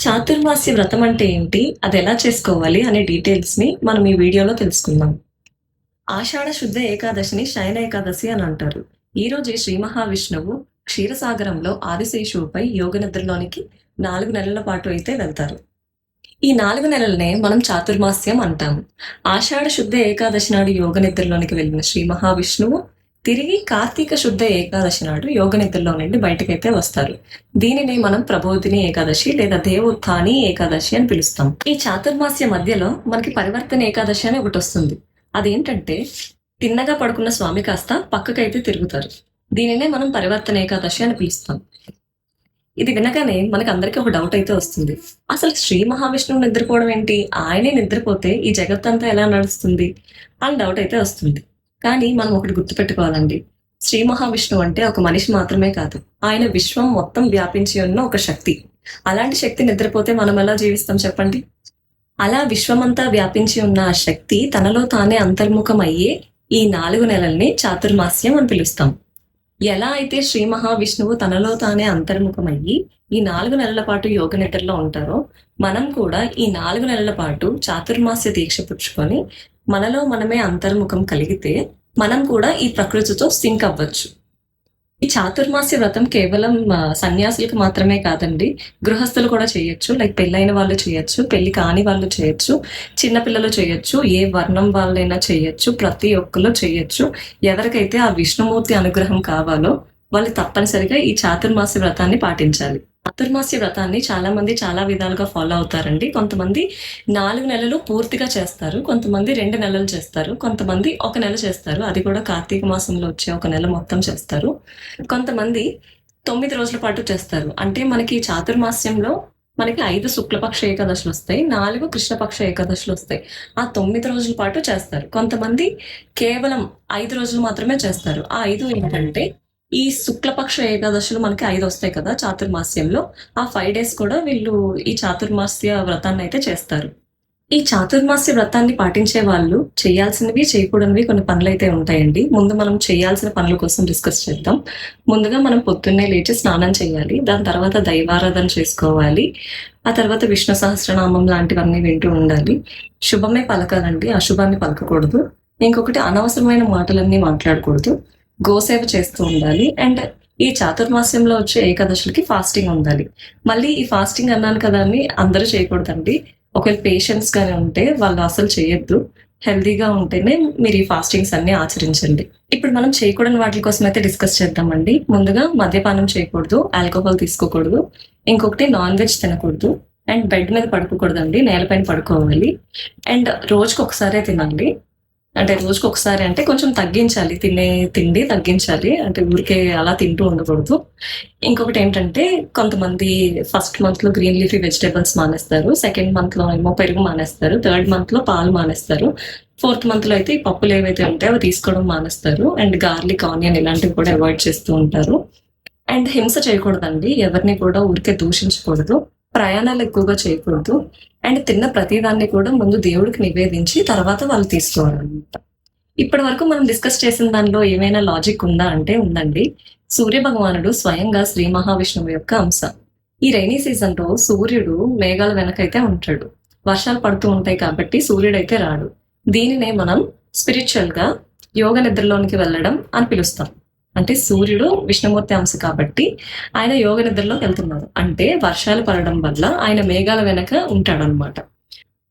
చాతుర్మాస్య వ్రతం అంటే ఏంటి? అది ఎలా చేసుకోవాలి? అనే డీటెయిల్స్‌ని మనం ఈ వీడియోలో తెలుసుకుందాం. ఆషాఢ శుద్ధ ఏకాదశిని శయన ఏకాదశి అని అంటారు. ఈ రోజే శ్రీ మహావిష్ణువు క్షీరసాగరంలో ఆదిశేషువుపై యోగ నిద్రలోనికి 4 నెలల పాటు అయితే వెళ్తారు. ఈ 4 నెలలనే మనం చాతుర్మాస్యం అంటాము. ఆషాఢ శుద్ధ ఏకాదశి నాడు యోగ నిద్రలోనికి వెళ్ళిన శ్రీ మహావిష్ణువు తిరిగి కార్తీక శుద్ధ ఏకాదశి నాడు యోగ నిద్రలో నుండి బయటకైతే వస్తారు. దీనినే మనం ప్రబోధిని ఏకాదశి లేదా దేవోత్థాని ఏకాదశి అని పిలుస్తాం. ఈ చాతుర్మాస్య మధ్యలో మనకి పరివర్తన ఏకాదశి అని ఒకటి వస్తుంది. అదేంటంటే తిన్నగా పడుకున్న స్వామి కాస్త పక్కకైతే తిరుగుతారు. దీనినే మనం పరివర్తన ఏకాదశి అని పిలుస్తాం. ఇది వినగానే మనకి అందరికీ ఒక డౌట్ అయితే వస్తుంది. అసలు శ్రీ మహావిష్ణువు నిద్రపోవడం ఏంటి? ఆయనే నిద్రపోతే ఈ జగత్తంతా ఎలా నడుస్తుంది అని డౌట్ అయితే వస్తుంది. కానీ మనం ఒకటి గుర్తుపెట్టుకోవాలండి. శ్రీ మహావిష్ణువు అంటే ఒక మనిషి మాత్రమే కాదు. ఆయన విశ్వం మొత్తం వ్యాపించి ఉన్న ఒక శక్తి. అలాంటి శక్తి నిద్రపోతే మనం ఎలా జీవిస్తాం చెప్పండి? అలా విశ్వమంతా వ్యాపించి ఉన్న ఆ శక్తి తనలో తానే అంతర్ముఖం అయ్యే ఈ 4 నెలల్ని చాతుర్మాస్యం అని పిలుస్తాం. ఎలా అయితే శ్రీ మహావిష్ణువు తనలో తానే అంతర్ముఖమయ్యి ఈ 4 నెలల పాటు యోగ నిద్రలో ఉంటారో, మనం కూడా ఈ 4 నెలల పాటు చాతుర్మాస్య దీక్ష పుచ్చుకొని మనలో మనమే అంతర్ముఖం కలిగితే మనం కూడా ఈ ప్రకృతితో సింక్ అవ్వచ్చు. ఈ చాతుర్మాస్య వ్రతం కేవలం సన్యాసులకు మాత్రమే కాదండి, గృహస్థులు కూడా చేయొచ్చు. లైక్ పెళ్ళైన వాళ్ళు చేయొచ్చు, పెళ్లి కాని వాళ్ళు చేయొచ్చు, చిన్నపిల్లలు చేయొచ్చు, ఏ వర్ణం వాళ్ళైనా చేయొచ్చు, ప్రతి ఒక్కరు చేయొచ్చు. ఎవరికైతే ఆ విష్ణుమూర్తి అనుగ్రహం కావాలో వాళ్ళు తప్పనిసరిగా ఈ చాతుర్మాస్య వ్రతాన్ని పాటించాలి. చాతుర్మాస్య వ్రతాన్ని చాలా మంది చాలా విధాలుగా ఫాలో అవుతారండి. కొంతమంది 4 నెలలు పూర్తిగా చేస్తారు, కొంతమంది 2 నెలలు చేస్తారు, కొంతమంది 1 నెల చేస్తారు. అది కూడా కార్తీక మాసంలో వచ్చే 1 నెల మొత్తం చేస్తారు. కొంతమంది 9 రోజుల పాటు చేస్తారు. అంటే మనకి చాతుర్మాస్యంలో మనకి 5 శుక్లపక్ష ఏకాదశులు వస్తాయి, 4 కృష్ణపక్ష ఏకాదశులు వస్తాయి. ఆ 9 రోజుల పాటు చేస్తారు. కొంతమంది కేవలం 5 రోజులు మాత్రమే చేస్తారు. ఆ 5 ఏంటంటే ఈ శుక్లపక్ష ఏకాదశులు మనకి 5 వస్తాయి కదా చాతుర్మాస్యంలో. ఆ 5 డేస్ కూడా వీళ్ళు ఈ చాతుర్మాస్య వ్రతాన్ని అయితే చేస్తారు. ఈ చాతుర్మాస్య వ్రతాన్ని పాటించే వాళ్ళు చేయాల్సినవి, చేయకూడనివి కొన్ని పనులైతే ఉంటాయండి. ముందు మనం చేయాల్సిన పనుల కోసం డిస్కస్ చేద్దాం. ముందుగా మనం పొద్దున్నే లేచి స్నానం చేయాలి. దాని తర్వాత దైవారాధన చేసుకోవాలి. ఆ తర్వాత విష్ణు సహస్రనామం లాంటివన్నీ వింటూ ఉండాలి. శుభమే పలకాలండి, అశుభాన్ని పలకకూడదు. ఇంకొకటి, అనవసరమైన మాటలన్నీ మాట్లాడకూడదు. గోసేవ చేస్తూ ఉండాలి. అండ్ ఈ చాతుర్మాస్యంలో వచ్చే ఏకాదశులకి ఫాస్టింగ్ ఉండాలి. మళ్ళీ ఈ ఫాస్టింగ్ అన్నాను కదా అని అందరూ చేయకూడదండి. ఒకవేళ పేషెంట్స్ గానే ఉంటే వాళ్ళు అసలు చేయొద్దు. హెల్దీగా ఉంటేనే మీరు ఈ ఫాస్టింగ్స్ అన్ని ఆచరించండి. ఇప్పుడు మనం చేయకూడని వాటి కోసం అయితే డిస్కస్ చేద్దామండి. ముందుగా మద్యపానం చేయకూడదు, ఆల్కహాల్ తీసుకోకూడదు, ఇంకొకటి నాన్ వెజ్ తినకూడదు, అండ్ బెడ్ మీద పడుకోకూడదండి, నేలపైన పడుకోవాలి. అండ్ రోజుకి ఒకసారే తినండి. అంటే రోజుకి ఒకసారి అంటే కొంచెం తగ్గించాలి, తినే తిండి తగ్గించాలి. అంటే ఊరికే అలా తింటూ ఉండకూడదు. ఇంకొకటి ఏంటంటే కొంతమంది ఫస్ట్ మంత్ లో గ్రీన్ లీఫీ వెజిటేబుల్స్ మానేస్తారు, సెకండ్ మంత్ లో ఏమో పెరుగు మానేస్తారు, థర్డ్ మంత్ లో పాలు మానేస్తారు, ఫోర్త్ మంత్ లో అయితే ఈ పప్పులు ఏవైతే ఉంటాయో అవి తీసుకోవడం మానేస్తారు. అండ్ గార్లిక్, ఆనియన్ ఇలాంటివి కూడా అవాయిడ్ చేస్తూ ఉంటారు. అండ్ హింస చేయకూడదండి, ఎవరిని కూడా ఊరికే దూషించకూడదు, ప్రయాణాలు ఎక్కువగా చేయకూడదు. అండ్ తిన్న ప్రతిదాన్ని కూడా ముందు దేవుడికి నివేదించి తర్వాత వాళ్ళు తీసుకోవాలన్నమాట. ఇప్పటి వరకు మనం డిస్కస్ చేసిన దానిలో ఏమైనా లాజిక్ ఉందా అంటే ఉందండి. సూర్య భగవానుడు స్వయంగా శ్రీ మహావిష్ణువు యొక్క అంశ. ఈ రైనీ సీజన్ లో సూర్యుడు మేఘాల వెనకైతే ఉంటాడు. వర్షాలు పడుతూ ఉంటాయి కాబట్టి సూర్యుడైతే రాడు. దీనినే మనం స్పిరిచువల్ గా యోగ నిద్రలోనికి వెళ్ళడం అని పిలుస్తాం. అంటే సూర్యుడు విష్ణుమూర్తి అంశ కాబట్టి ఆయన యోగ నిద్రలోకి వెళ్తున్నారు. అంటే వర్షాలు పడడం వల్ల ఆయన మేఘాల వెనక ఉంటాడనమాట.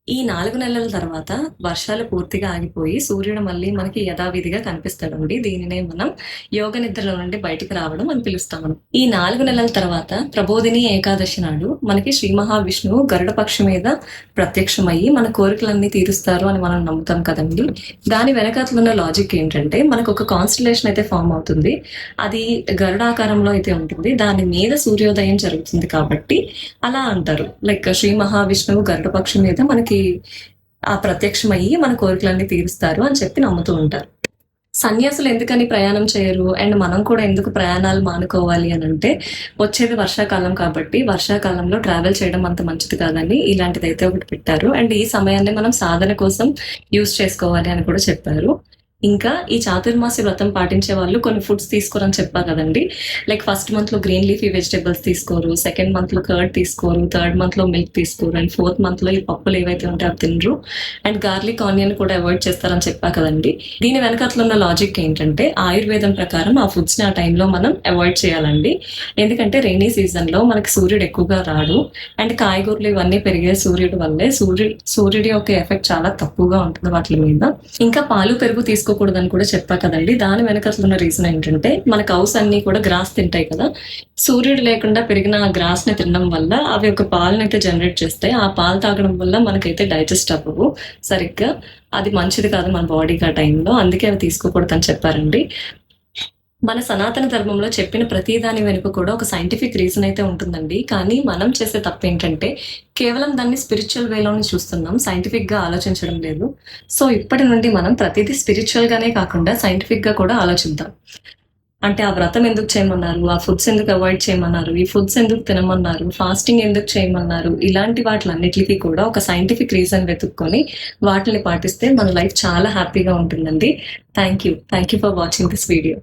ఈ 4 నెలల తర్వాత వర్షాలు పూర్తిగా ఆగిపోయి సూర్యుడు మళ్ళీ మనకి యథావిధిగా కనిపిస్తాడండి. దీనినే మనం యోగ నిద్రలో నుండి బయటికి రావడం అని పిలుస్తాము. ఈ 4 నెలల తర్వాత ప్రబోధిని ఏకాదశి నాడు మనకి శ్రీ మహావిష్ణువు గరుడ పక్షి మీద ప్రత్యక్షమయ్యి మన కోరికలన్నీ తీరుస్తారు అని మనం నమ్ముతాం కదండి. దాని వెనకాతల ఉన్న లాజిక్ ఏంటంటే మనకు ఒక కాన్స్టలేషన్ అయితే ఫామ్ అవుతుంది. అది గరుడాకారంలో అయితే ఉంటుంది. దాని మీద సూర్యోదయం జరుగుతుంది కాబట్టి అలా అంటారు. లైక్ శ్రీ మహావిష్ణువు గరుడ పక్షి మీద మనకి ఆ ప్రత్యక్షమయ్యి మన కోరికలన్నీ తీరుస్తారు అని చెప్పి నమ్ముతూ ఉంటారు. సన్యాసులు ఎందుకని ప్రయాణం చేయరు, అండ్ మనం కూడా ఎందుకు ప్రయాణాలు మానుకోవాలి అని అంటే, వచ్చేది వర్షాకాలం కాబట్టి వర్షాకాలంలో ట్రావెల్ చేయడం అంత మంచిది కాదని ఇలాంటిదైతే ఒకటి పెట్టారు. అండ్ ఈ సమయాన్ని మనం సాధన కోసం యూజ్ చేసుకోవాలి అని కూడా చెప్పారు. ఇంకా ఈ చాతుర్మాసి వ్రతం పాటించే వాళ్ళు కొన్ని ఫుడ్స్ తీసుకోరని చెప్పా కదండి. లైక్ ఫస్ట్ మంత్లో గ్రీన్ లీఫీ వెజిటేబుల్స్ తీసుకోరు, సెకండ్ మంత్లో కర్డ్ తీసుకోరు, థర్డ్ మంత్లో మిల్క్ తీసుకోరు, అండ్ ఫోర్త్ మంత్లో ఈ పప్పులు ఏవైతే ఉంటాయో అవి తినరు, అండ్ గార్లిక్ ఆనియన్ కూడా అవాయిడ్ చేస్తారని చెప్పా కదండి. దీని వెనకట్లో ఉన్న లాజిక్ ఏంటంటే ఆయుర్వేదం ప్రకారం ఆ ఫుడ్స్ని ఆ టైంలో మనం అవాయిడ్ చేయాలండి. ఎందుకంటే రైనీ సీజన్లో మనకి సూర్యుడు ఎక్కువగా రాడు, అండ్ కాయగూరలు ఇవన్నీ పెరిగే సూర్యుడు వల్లే సూర్యుడి యొక్క ఎఫెక్ట్ చాలా తక్కువగా ఉంటుంది వాటి మీద. ఇంకా పాలు పెరుగు తీసుకోకూడదని కూడా చెప్పా కదండి. దాని వెనకసలు ఉన్న రీజన్ ఏంటంటే మన కౌస్ అన్ని కూడా గ్రాస్ తింటాయి కదా, సూర్యుడు లేకుండా పెరిగిన ఆ గ్రాస్ ని తినడం వల్ల అవి ఒక పాలను అయితే జనరేట్ చేస్తాయి. ఆ పాలు తాగడం వల్ల మనకైతే డైజెస్ట్ అవ్వవు సరిగ్గా, అది మంచిది కాదు మన బాడీకి ఆ టైంలో, అందుకే అవి తీసుకోకూడదని చెప్పారండి. మన సనాతన ధర్మంలో చెప్పిన ప్రతి దాని వెనుక కూడా ఒక సైంటిఫిక్ రీజన్ అయితే ఉంటుందండి. కానీ మనం చేసే తప్పు ఏంటంటే కేవలం దాన్ని స్పిరిచువల్ వేలోనే చూస్తున్నాం, సైంటిఫిక్గా ఆలోచించడం లేదు. సో ఇప్పటి నుండి మనం ప్రతిదీ స్పిరిచువల్గానే కాకుండా సైంటిఫిక్గా కూడా ఆలోచిద్దాం. అంటే ఆ వ్రతం ఎందుకు చేయమన్నారు, ఆ ఫుడ్స్ ఎందుకు అవాయిడ్ చేయమన్నారు, ఈ ఫుడ్స్ ఎందుకు తినమన్నారు, ఫాస్టింగ్ ఎందుకు చేయమన్నారు, ఇలాంటి వాటిలన్నిటికీ కూడా ఒక సైంటిఫిక్ రీజన్ వెతుక్కొని వాటిని పాటిస్తే మన లైఫ్ చాలా హ్యాపీగా ఉంటుందండి. Thank you for watching this video.